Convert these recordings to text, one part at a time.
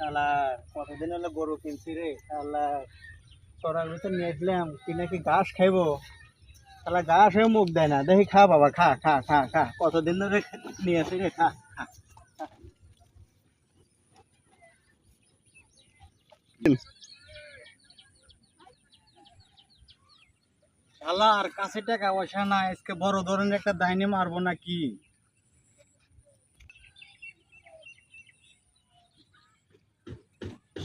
শালা কতদিন হলো গরু কিনছি রে শালা। চড়ার ভিতর নিয়ে আসলাম কি নাকি ঘাস খাইবো, শালা ঘাস হয়ে মুখ দেয় না। দেখি খা বাবা, খা খা খা খা, কতদিন ধরে নিয়ে আসি রে, খা খা। শালার কাছে টাকা পয়সা না, আজকে বড় ধরনের একটা দাইনে মারবো নাকি।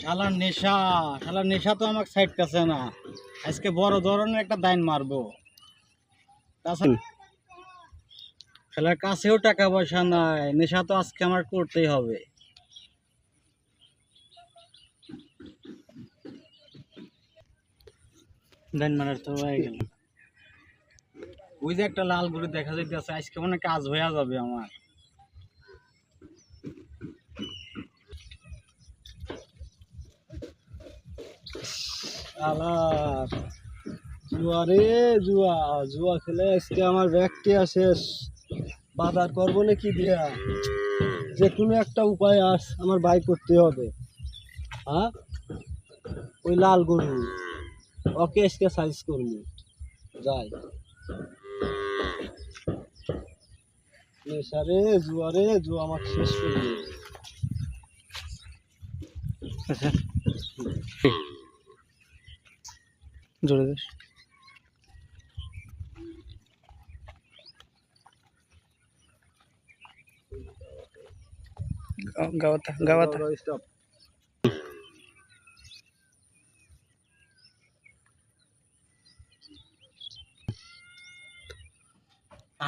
শালার নেশা, শালার নেশা তো আমাকে সাইড কাছে না, আজকে বড় ধরনের একটা দাইন মারবো। তাছাড়া শালার কাছেও টাকা পয়সা নাই, নেশা তো আজকে আমার করতেই হবে। দাইন মারার তো হয়ে গেল। ওই যে একটা লাল গরু দেখা যাইতেছে, আজকে মনে হয় কাজ হয়ে যাবে আমার। শালার জুয়া রে, জুয়া জুয়া খেলে আজকে আমার ব্যাগটি শেষ। বাজার করবো না কি দিয়া, যে কোনো একটা উপায় আমার বাই করতে হবে। হ্যাঁ, ওই লাল গরু ওকে আজকে সাইজ করবো, যাই। নেশা রে, জুয়া রে, জুয়া আমাকে শেষ করবে। জোরে দিস। গাওয়াতা গাওয়াতা স্টপ।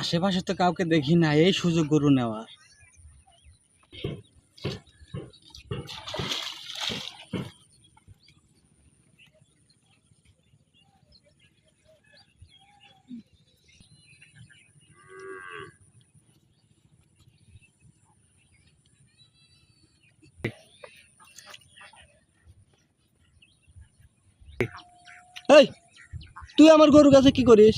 আশেপাশে তো কাউকে দেখি না, এই সুযোগ গরু নেওয়ার। এই, তুই আমার গরুর কাছে কি করিস?